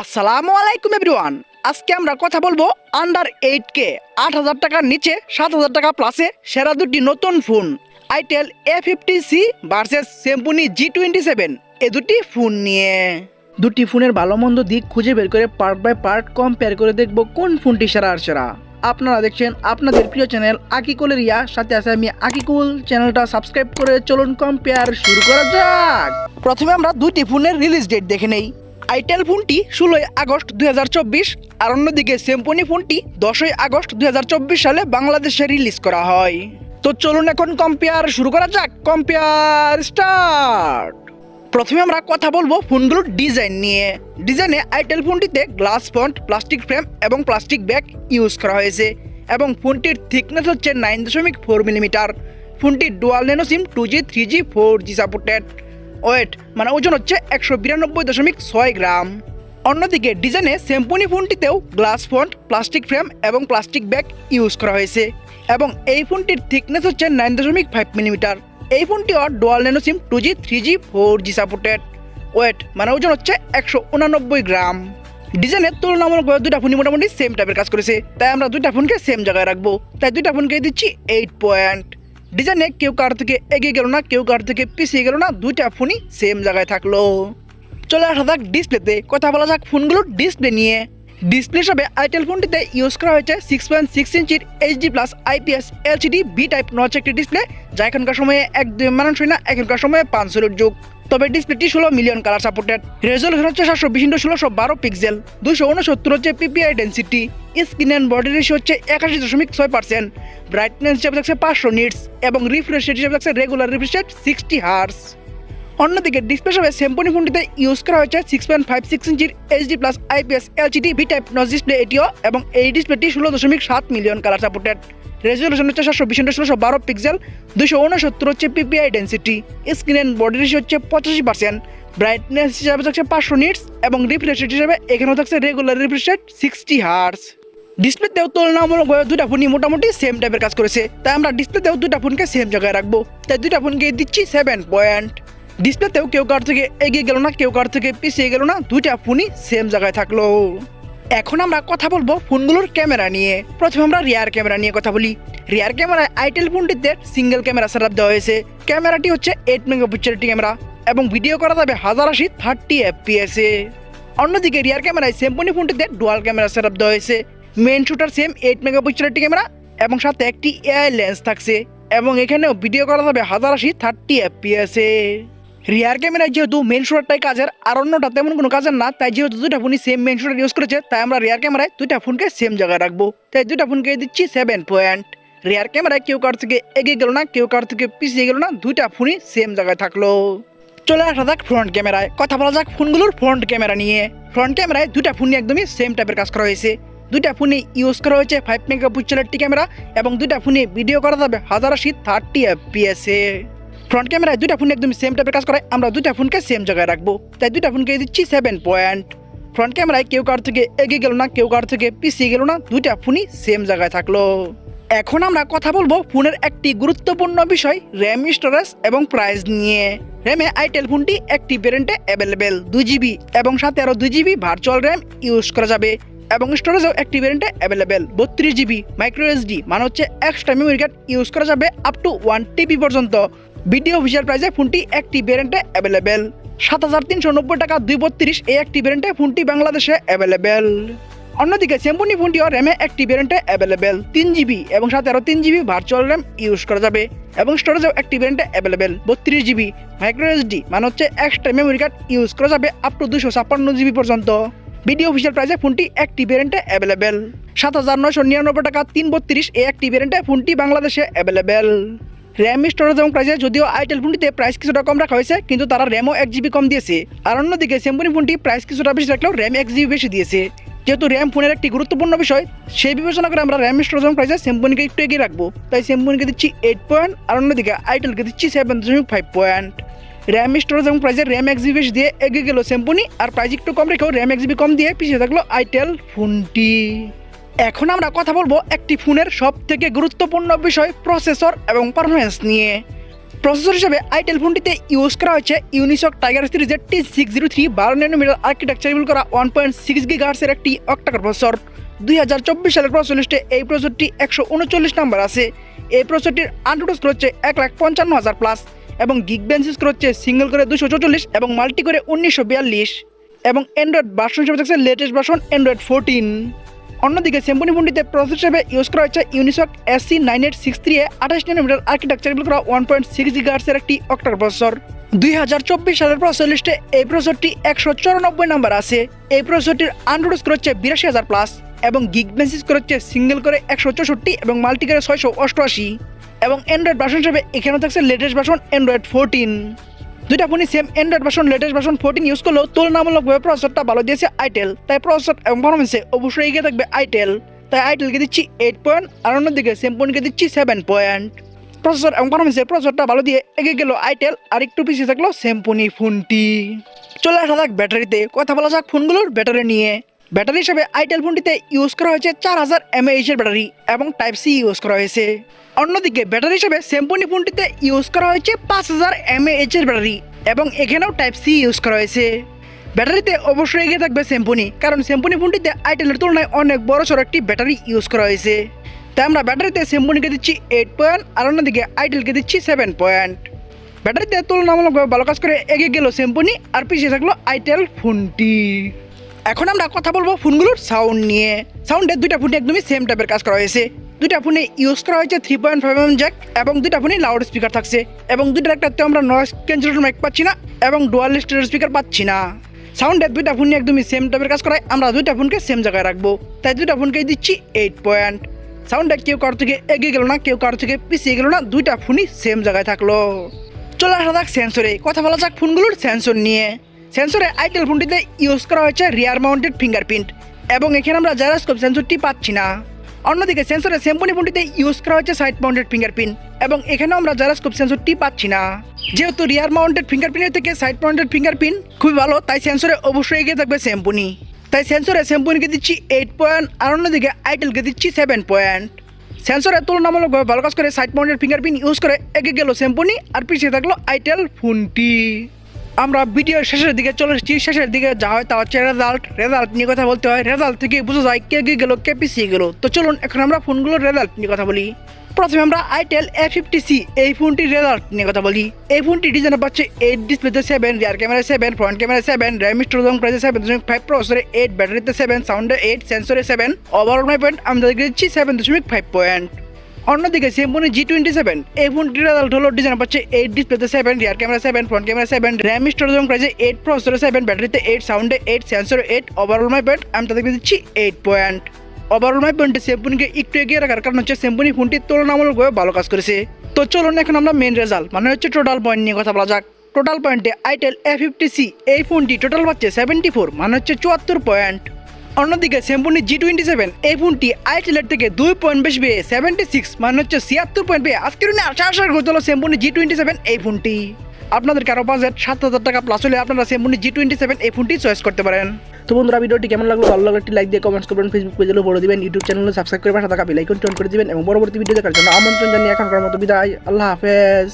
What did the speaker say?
আসসালামু আলাইকুম এভরিওয়ান। আজকে আমরা কথা বলবো আন্ডার 8K 8,000 টাকার নিচে 7,000 টাকা প্লাসে সেরা দুটি নতুন phone itel A50C versus Samsung G27 এ দুটি ফোন নিয়ে। দুটি ফোনের ভালো মন্দ দিক খুঁজে বের করে পার্ট বাই পার্ট কম্পেয়ার করে দেখব কোন ফোনটি সেরা আর সেরা। আপনারা দেখছেন আপনাদের প্রিয় চ্যানেল আকিকুলের রিয়া, সাথে আছে আমি আকিকুল। চ্যানেলটা সাবস্ক্রাইব করে চলুন কম্পেয়ার শুরু করা যাক। প্রথমে আমরা দুটি ফোনের রিলিজ ডেট দেখে নেই। আইটেল ফোনটি 16 আগস্ট 2024 আর অন্যদিকে স্যামসুং ফোনটি 10 আগস্ট 2024 সালে বাংলাদেশে রিলিজ করা হয়। তো চলুন এখন কম্পেয়ার শুরু করা যাক। Compare start. প্রথমে আমরা কথা বলবো ফোনগুলোর ডিজাইন নিয়ে। ডিজাইনে আইটেল ফোনটিতে গ্লাস ফন্ট, প্লাস্টিক ফ্রেম এবং প্লাস্টিক ব্যাগ ইউজ করা হয়েছে এবং ফোনটির থিকনেস হচ্ছে 9.4 মিলিমিটার। ফোনটি dual nano SIM 2G 3G 4G supported. Weight মানে ওজন হচ্ছে 192.6 গ্রাম। অন্যদিকে ডিজাইনে স্যামসুং ফোনটিতেও গ্লাস ফন্ট, প্লাস্টিক ফ্রেম এবং প্লাস্টিক ব্যাগ ইউজ করা হয়েছে এবং এই ফোনটির থিকনেস হচ্ছে 9.5 মিলিমিটার। এই ফোনটিও dual nano SIM 2G 3G 4G supported. Weight মানে ওজন হচ্ছে 189 গ্রাম। ডিজাইনের তুলনামূলকভাবে দুইটা ফোনই মোটামুটি সেম টাইপের কাজ করেছে, তাই আমরা দুইটা ফোনকে সেম জায়গায় রাখবো। তাই দুইটা ফোনকে দিচ্ছি 8 পয়েন্ট। ডিজাইনে কেউ কার থেকে এগিয়ে গেল না, কেউ কার থেকে পিছিয়ে গেল না, দুইটা ফোনই সেম জায়গায় থাকলো। চলে আসা যাক ডিসপ্লেতে। কথা বলা যাক ফোনগুলোর ডিসপ্লে নিয়ে। ডিসপ্লে হিসাবে আইটেল ফোনটিতে ইউজ করা হয়েছে 6.6 ইঞ্চির HD+ IPS LCD V type notch একটি ডিসপ্লে, যা এখনকার সময়ে একদম মানানসই না, এখনকার সময়ে 500 যুগ। তবে ডিসপ্লেটি 16 মিলিয়ন কালার সাপোর্টেড। রেজলিউশন হচ্ছে 720x1612 পিক্সেল, 269 হচ্ছে PPI density. Screen and body ratio হচ্ছে 81.6%। ব্রাইটনেস হিসাবে থাকছে 500 নিটস এবং রিফ্রেশ রেট হিসাবে থাকছে রেগুলার রিফ্রেশ রেট 60 হার্টজ। অন্যদিকে ডিসপ্লে হিসাবে স্যামসুং ফোনটিতে ইউজ করা হয়েছে 6.56 ইঞ্চির HD+ IPS LCD V type notch display এটিও, এবং এই ডিসপ্লেটি 16.7 মিলিয়ন কালার সাপোর্টেড। রেজলিউশন হচ্ছে 720x1612 পিক্সেল, 269 হচ্ছে PPI density. Screen and body ratio হচ্ছে 85%। ব্রাইটনেস হিসাবে থাকছে 500 নিটস এবং রিফ্রেশ রেট হিসাবে এখানেও থাকছে রেগুলার রিফ্রেশ রেট 60 হার্টজ। ডিসপ্লেতেও তুলনামূলকভাবে দুইটা ফোনই মোটামুটি সেম টাইপের কাজ করেছে, তাই আমরা ডিসপ্লেতেও দুইটা ফোনকে সেম জায়গায় রাখবো। তাই দুইটা ফোনকে দিচ্ছি 7 পয়েন্ট। ডিসপ্লেতেও কেউ কার থেকে এগিয়ে গেল না, কেউ কার থেকে পিছিয়ে গেল না, দুইটা ফোনই সেম জায়গায় থাকলো। এখন আমরা কথা বলবো ফোনগুলোর ক্যামেরা নিয়ে। প্রথমে আমরা রিয়ার ক্যামেরা নিয়ে কথা বলি। রিয়ার ক্যামেরায় আইটেল ফোনটিতে সিঙ্গেল ক্যামেরা সেটআপ দেওয়া হয়েছে। ক্যামেরাটি হচ্ছে 8 মেগাপিক্সেলের ক্যামেরা এবং ভিডিও করা যাবে 1080 30 FPS এ। অন্যদিকে রিয়ার ক্যামেরায় স্যামসুং ফোনটিতে ডুয়াল ক্যামেরা সেটআপ দেওয়া হয়েছে। মেইন শুটার সেম 8 মেগাপিক্সেলের ক্যামেরা এবং সাথে একটি AI লেন্স থাকছে এবং এখানেও ভিডিও করা যাবে 1080 30 FPS এ। রিয়ার ক্যামেরায় যেহেতু মেন শুটারটাই কাজের আর অন্যটা তেমন কোনো কাজের না, তাই যেহেতু দুইটা ফোনই সেম মেন শুটার ইউজ করেছে, তাই আমরা রিয়ার ক্যামেরায় দুইটা ফোনকে সেম জায়গায় রাখবো। তাই দুইটা ফোনকে দিচ্ছি 7 পয়েন্ট। রিয়ার ক্যামেরায় কেউ কার থেকে এগিয়ে গেল না, কেউ কার থেকে পিছিয়ে গেল না, দুইটা ফোনই সেম জায়গায় থাকলো। চলে আসা যাক ফ্রন্ট ক্যামেরায়। কথা বলা যাক ফোনগুলোর ফ্রন্ট ক্যামেরা নিয়ে। ফ্রন্ট ক্যামেরায় দুইটা ফোনই একদমই সেম টাইপের কাজ করা হয়েছে। দুইটা ফোনে ইউজ করা হয়েছে 5 মেগাপিক্সেলের ক্যামেরা এবং দুইটা ফোনে ভিডিও করা যাবে 1080 30 FPS এ। ফ্রন্ট ক্যামেরায় দুইটা ফোন একদম সেম টাইপের কাজ করে, আমরা দুইটা ফোনকে সেম জায়গায় রাখবো। তাই দুইটা ফোনকে দিচ্ছি 7 পয়েন্ট। ফ্রন্ট ক্যামেরায় কেউ কার থেকে এগিয়ে গেল না, কেউ কার থেকে পিছিয়ে গেল না, দুইটা ফোনই সেম জায়গায় থাকলো। এখন আমরা কথা বলবো ফোনের একটি গুরুত্বপূর্ণ বিষয়, র্যাম, স্টোরেজ এবং প্রাইস নিয়ে। র্যামে আইটেল ফোনটি একটি ভেরিয়েন্টে অ্যাভেলেবেল 2GB এবং সাথে আরও 2GB ভার্চুয়াল র্যাম ইউজ করা যাবে এবং স্টোরেজও একটি ভেরিয়েন্টে অ্যাভেলেবেল 32GB মাইক্রো SD মানে হচ্ছে এক্সট্রা মেমোরি কার্ড ইউজ করা যাবে আপ টু 1 TB পর্যন্ত। ভিডিও অফিসিয়াল প্রাইসে ফোনটি একটি ভেরিয়েন্টে অ্যাভেলেবেল 7,390 টাকা 232 এই একটি ভেরিয়েন্টে ফোনটি বাংলাদেশে অ্যাভেলেবেল। অন্যদিকে স্যামসুং ফোনটিও র্যামে একটি ভেরিয়েন্টে অ্যাভেলেবেল 3GB এবং সাথে আরও 3GB ভার্চুয়াল র্যাম ইউজ করা যাবে এবং স্টোরেজও একটি ভেরিয়েন্টে অ্যাভেলেবেল 32GB মাইক্রো SD মানে হচ্ছে এক্সট্রা মেমোরি কার্ড ইউজ করা যাবে আপ টু 256GB পর্যন্ত। ভিডিও অফিসিয়াল প্রাইসে ফোনটি একটি ভেরিয়েন্টে অ্যাভেলেবেল 7,999 টাকা 332 এই একটি ভেরিয়েন্টে ফোনটি বাংলাদেশে অ্যাভেলেবেল। র্যাম, স্টোরেজ এবং প্রাইসে যদিও আইটেল ফোনটিতে প্রাইস কিছুটা কম রাখা হয়েছে, কিন্তু তারা র্যামও 1GB কম দিয়েছে। আর অন্যদিকে স্যামসুং ফোনটি প্রাইস কিছুটা বেশি রাখলেও র্যাম 1GB বেশি দিয়েছে। যেহেতু র্যাম ফোনের একটি গুরুত্বপূর্ণ বিষয়, সেই বিবেচনা করে আমরা র্যাম, স্টোরেজ এবং প্রাইসে স্যামসুংকে একটু এগিয়ে রাখবো। তাই স্যামসুংকে দিচ্ছি 8 পয়েন্ট আর অন্যদিকে আইটেলকে দিচ্ছি 7.5 পয়েন্ট। র্যাম, স্টোরেজ এবং প্রাইসে র্যাম 1GB বেশি দিয়ে এগিয়ে গেল স্যামসুং, আর প্রাইস একটু কম রেখেও র্যাম 1GB কম দিয়ে পিছিয়ে থাকলো আইটেল ফোনটি। এখন আমরা কথা বলবো একটি ফোনের সব থেকে গুরুত্বপূর্ণ বিষয় প্রসেসর এবং পারফরমেন্স নিয়ে। প্রসেসর হিসেবে আইটেল ফোনটিতে ইউজ করা হয়েছে ইউনিসক টাইগার সিরিজের T603 12 ন্যানোমিটার আর্কিটেকচার ইউজ করা 1.6 গিগাহার্টজের একটি অক্টাকোর প্রসেসর। 2024 সালের প্রসেসর লিস্টে এই প্রসেসরটি 139 নম্বর আছে। এই প্রসেসরটির আনটোটাল স্কোর হচ্ছে 1,55,000 প্লাস এবং গিগবেঞ্চ স্কোর হচ্ছে সিঙ্গেল করে 244 এবং মাল্টি করে 1942 এবং অ্যান্ড্রয়েড ভার্সন হিসেবে থাকছে লেটেস্ট ভার্সন অ্যান্ড্রয়েড 14। অন্যদিকে সিম্ফনি ফোনটিতে প্রসেসর হিসেবে ইউজ করা হচ্ছে ইউনিসক SC9863 এ 28 ন্যানোমিটার আর্কিটেকচার ইউজ করা 1.6 গিগাহার্টজের একটি অক্টাকোর প্রসেসর। 2024 সালের প্রসেসর লিস্টে এই প্রসেসরটি 194 নম্বর আছে। এই প্রসেসরটির আনটোটাল স্কোর হচ্ছে 82,000 প্লাস এবং গিগবেঞ্চ স্কোর হচ্ছে সিঙ্গেল করে 164 এবং মাল্টি করে 688 এবং অ্যান্ড্রয়েড ভার্সন হিসেবে এখানেও থাকছে লেটেস্ট ভার্সন অ্যান্ড্রয়েড 14। দুইটা ফোনই same Android version latest version 14 use করলেও তুলনামূলকভাবে প্রসেসরটা ভালো দিয়েছে আইটেল, তাই প্রসেসর এবং পারফরমেন্সে অবশ্যই এগিয়ে থাকবে আইটেল। তাই আইটেলকে দিচ্ছি 8 পয়েন্ট আর অন্যদিকে সেমফোনকে দিচ্ছি 7 পয়েন্ট। প্রসেসর এবং পারফরমেন্সে প্রসেসরটা ভালো দিয়ে এগিয়ে গেল আইটেল আর একটু পিছিয়ে থাকলো সেমফোনি ফোনটি। চলে আসা যাক ব্যাটারিতে, কথা বলা যাক ফোনগুলোর ব্যাটারি নিয়ে। ব্যাটারি হিসেবে আইটেল ফোনটিতে ইউজ করা হয়েছে 4000 mAh এর ব্যাটারি এবং টাইপ সি ইউজ করা হয়েছে। অন্যদিকে ব্যাটারি হিসেবে সেমফোনি ফোনটিতে ইউজ করা হয়েছে 5000 mAh এর ব্যাটারি এবং এখানেও টাইপ সি ইউজ করা হয়েছে। ব্যাটারিতে অবশ্যই এগিয়ে থাকবে সেমফোনি, কারণ সেমফোনি ফোনটিতে আইটেলের তুলনায় অনেক বড় সড়ো একটি ব্যাটারি ইউজ করা হয়েছে। তাই আমরা ব্যাটারিতে সেমফোনিকে দিচ্ছি 8 পয়েন্ট আর অন্যদিকে আইটেলকে দিচ্ছি 7 পয়েন্ট। ব্যাটারিতে তুলনামূলকভাবে ভালো কাজ করে এগিয়ে গেল সেমফোনি আর পিছিয়ে থাকলো আইটেল ফোনটি। এখন আমরা কথা বলবো ফোনগুলোর সাউন্ড নিয়ে। সাউন্ডের দুইটা ফোনে একদমই সেম টাইপের কাজ করা হয়েছে। দুইটা ফোনে ইউজ করা হয়েছে 3.5mm জ্যাক এবং দুইটা ফোনে লাউড স্পিকার থাকছে এবং দুইটার একটাতে আমরা নয়েজ ক্যান্সেলেশন মাইক পাচ্ছি না এবং ডুয়াল স্টেরিও স্পিকার পাচ্ছি না। সাউন্ডের দুইটা ফোনে একদমই সেম টাইপের কাজ করায় আমরা দুইটা ফোনকে সেম জায়গায় রাখবো, তাই দুইটা ফোনকে দিচ্ছি 8 পয়েন্ট। সাউন্ডে কেউ কারোর থেকে এগিয়ে গেল না, কেউ কারোর থেকে পিছিয়ে গেল না, দুইটা ফোনই সেম জায়গায় থাকলো। চলে আসা যাক সেন্সরে, কথা বলা যাক ফোনগুলোর সেন্সর নিয়ে। সেন্সরে আইটেল ফোনটিতে ইউজ করা হয়েছে রিয়ার মাউন্টেড ফিঙ্গারপ্রিন্ট এবং এখানে আমরা জাইরোস্কোপ সেন্সরটি পাচ্ছি না। অন্যদিকে সেন্সরে সেমফোনি ফোনটিতে ইউজ করা হয়েছে সাইড মাউন্টেড ফিঙ্গারপ্রিন্ট এবং এখানেও আমরা জাইরোস্কোপ সেন্সরটি পাচ্ছি না। যেহেতু রিয়ার মাউন্টেড ফিঙ্গারপ্রিন্টের থেকে সাইড মাউন্টেড ফিঙ্গারপ্রিন্ট খুবই ভালো, তাই সেন্সরে অবশ্যই এগিয়ে থাকবে সেমফোনি। তাই সেন্সরে সেমফোনিকে দিচ্ছি 8 পয়েন্ট আর অন্যদিকে আইটেলকে দিচ্ছি 7 পয়েন্ট। সেন্সরে তুলনামূলকভাবে ভালো কাজ করে সাইড মাউন্টেড ফিঙ্গারপ্রিন্ট ইউজ করে এগিয়ে গেল সেমফোনি আর পিছিয়ে থাকলো আইটেল ফোনটি। আমরা ভিডিওর শেষের দিকে চলে এসেছি। শেষের দিকে যা হয় তা হচ্ছে রেজাল্ট নিয়ে কথা বলতে হয়। রেজাল্ট থেকে বোঝা যায় কে এগিয়ে গেল কে পিছিয়ে গেল। তো চলুন এখন আমরা ফোনগুলোর রেজাল্ট নিয়ে কথা বলি। প্রথমে আমরা আইটেল A50C এই ফোনটির রেজাল্ট নিয়ে কথা বলি। এই ফোনটি ডিজাইনে পাচ্ছে 8, ডিসপ্লেতে 7, rear camera 7, front camera 7, RAM storage প্রাইসে 7.5, প্রসেসরে 8, ব্যাটারিতে 7, সাউন্ডে 8, সেন্সরে 7, ওভারঅল মাই পয়েন্ট আমরা দিচ্ছি 7.5 পয়েন্ট। অন্যদিকে সেমফোনি G27 এই ফোনটির রেজাল্ট হলো ডিজাইন পাচ্ছে 8, ডিসপ্লেতে 7, rear camera 7, front camera 7, RAM storage প্রাইসে 8, প্রসেসরে 7, ব্যাটারিতে 8, সাউন্ডে 8, সেন্সরে 8, ওভারঅল মাই পয়েন্ট আমি তাদেরকে দিচ্ছি 8 পয়েন্ট। ওভারঅল মাই পয়েন্টে সেমফোনিকে একটু এগিয়ে রাখার কারণ হচ্ছে সেমফোনি ফোনটি তুলনামূলকভাবে ভালো কাজ করেছে। তো চলুন এখন আমরা মেন রেজাল্ট মানে হচ্ছে টোটাল পয়েন্ট নিয়ে কথা বলা যাক। টোটাল পয়েন্টে আইটেল A50C এই ফোনটি টোটাল পাচ্ছে 74 মানে হচ্ছে 74 পয়েন্ট। অন্যদিকে সেমফোনি G27 এই ফোনটি আইটেলের থেকে 2 পয়েন্ট বেশি পেয়ে 76 মানে হচ্ছে 76 পয়েন্ট পেয়ে আজকের দিনে আশা করতে হলো সেমফোনি G27 এই ফোনটি। আপনাদের কারো বাজেট 7000 টাকা প্লাস হলে আপনারা সেমফোনি G27 এই ফোনটি চয়েস করতে পারেন। তো বন্ধুরা ভিডিওটি কেমন লাগলো, ভালো লাগলে একটি লাইক দিয়ে কমেন্টস করবেন, ফেসবুক পেজে ফলো দিবেন, ইউটিউব চ্যানেলে সাবস্ক্রাইব করে পাশে থাকা বেল আইকনটি অন করে দিবেন এবং পরবর্তী ভিডিও দেখার জন্য আমন্ত্রণ জানিয়ে এখনকার মতো বিদায়। আল্লাহ হাফেজ।